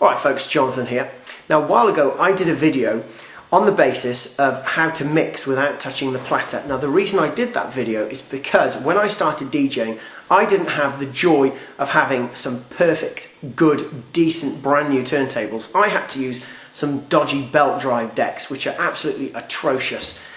Alright folks, Jonathan here. Now a while ago I did a video on the basis of how to mix without touching the platter. Now the reason I did that video is because when I started DJing I didn't have the joy of having some perfect, good, decent brand new turntables. I had to use some dodgy belt drive decks which are absolutely atrocious.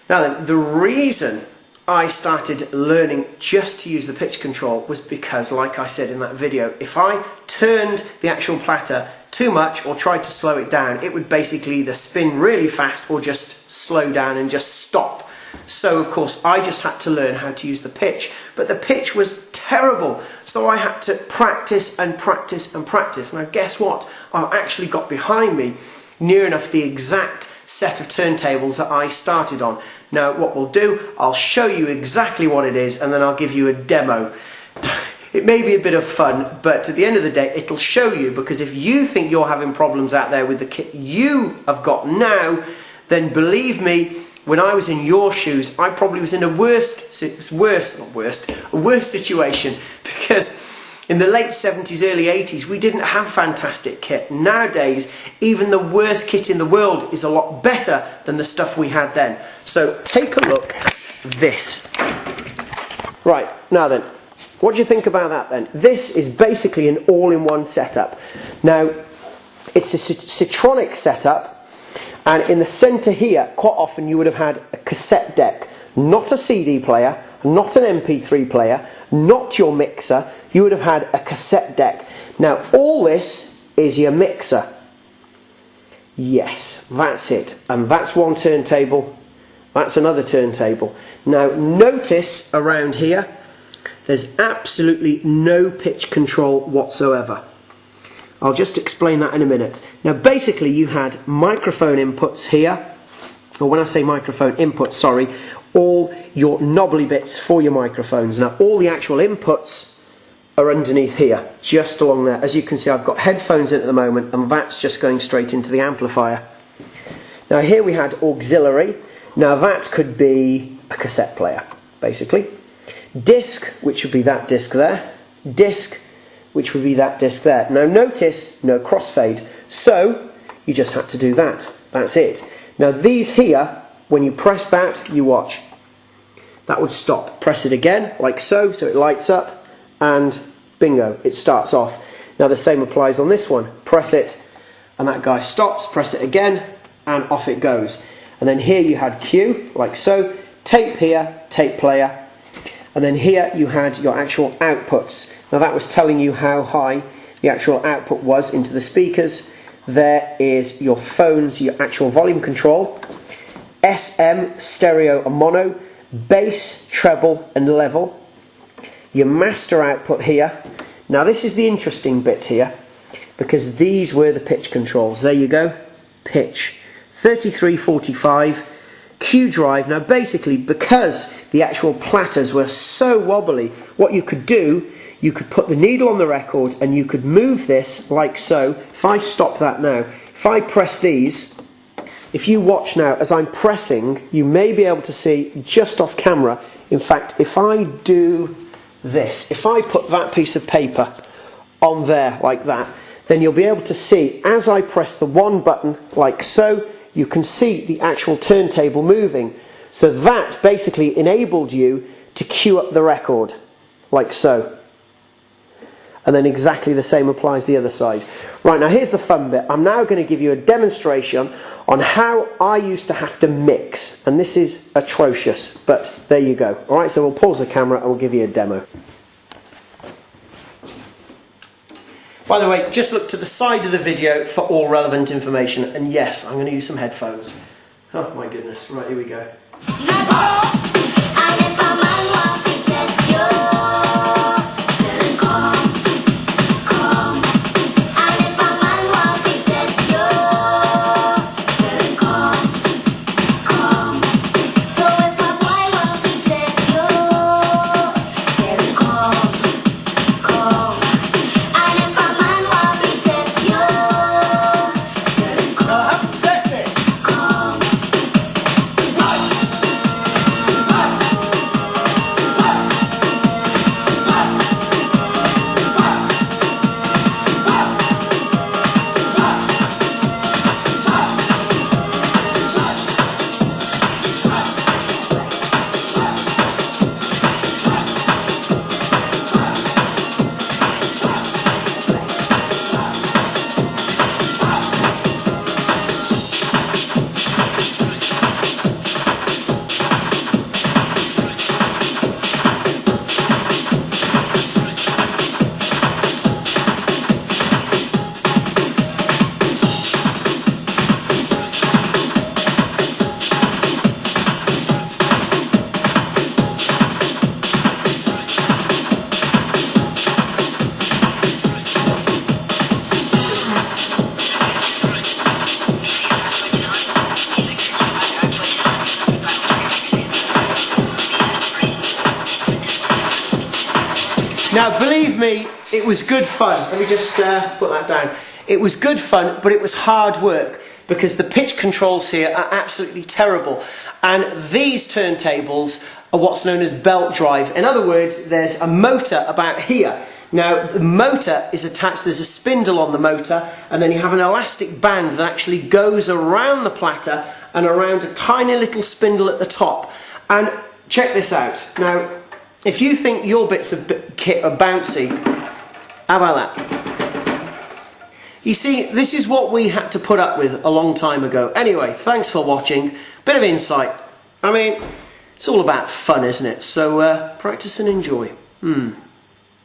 Now then, the reason I started learning just to use the pitch control was because, like I said in that video, if I turned the actual platter too much or tried to slow it down, it would basically either spin really fast or just slow down and just stop. So of course I just had to learn how to use the pitch, but the pitch was terrible, so I had to practice and practice and practice. Now guess what? I actually got behind me near enough the exact set of turntables that I started on. Now what we'll do, I'll show you exactly what it is and then I'll give you a demo. It may be a bit of fun, but at the end of the day it'll show you, because if you think you're having problems out there with the kit you have got now, then believe me, when I was in your shoes I probably was in a worse situation, because in the late 70s, early 80s, we didn't have fantastic kit. Nowadays, even the worst kit in the world is a lot better than the stuff we had then. So take a look at this. Right, now then, what do you think about that then? This is basically an all-in-one setup. Now, it's a Citronic setup, and in the centre here, quite often you would have had a cassette deck, not a CD player, not an MP3 player, not your mixer. You would have had a cassette deck. Now all this is your mixer. Yes, that's it. And that's one turntable, that's another turntable. Now notice around here there's absolutely no pitch control whatsoever. I'll just explain that in a minute. Now basically you had microphone inputs here, or when I say microphone inputs, sorry, all your knobbly bits for your microphones. Now all the actual inputs are underneath here, just along there. As you can see, I've got headphones in at the moment and that's just going straight into the amplifier. Now here we had auxiliary. Now that could be a cassette player, basically. Disc, which would be that disc there. Disc, which would be that disc there. Now notice, no crossfade. So you just had to do that. That's it. Now these here, when you press that, you watch. That would stop. Press it again, like so, so it lights up. And bingo, it starts off. Now the same applies on this one. Press it and that guy stops, press it again and off it goes. And then here you had cue, like so, tape here, tape player, and then here you had your actual outputs. Now that was telling you how high the actual output was into the speakers. There is your phones, your actual volume control, SM, stereo and mono, bass, treble and level. Your master output here. Now this is the interesting bit here, because these were the pitch controls. There you go, pitch 3345, Q drive. Now basically, because the actual platters were so wobbly, what you could do, you could put the needle on the record and you could move this like so. If I stop that now, if I press these, if you watch now as I'm pressing, you may be able to see just off camera. In fact, if I do this, if I put that piece of paper on there like that, then you'll be able to see as I press the one button like so, you can see the actual turntable moving. So that basically enabled you to cue up the record like so. And then exactly the same applies the other side. Right, now here's the fun bit. I'm now going to give you a demonstration on how I used to have to mix, and this is atrocious, but there you go. Alright, so we'll pause the camera and we'll give you a demo. By the way, just look to the side of the video for all relevant information, and yes, I'm going to use some headphones. Oh my goodness, right, here we go. believe me, it was good fun. Let me just put that down. It was good fun, but it was hard work because the pitch controls here are absolutely terrible. And these turntables are what's known as belt drive. In other words, there's a motor about here. Now, the motor is attached, there's a spindle on the motor, and then you have an elastic band that actually goes around the platter and around a tiny little spindle at the top. And check this out. Now, if you think your bits of kit are bouncy, how about that? You see, this is what we had to put up with a long time ago. Anyway, thanks for watching. Bit of insight. I mean, it's all about fun, isn't it? So practice and enjoy.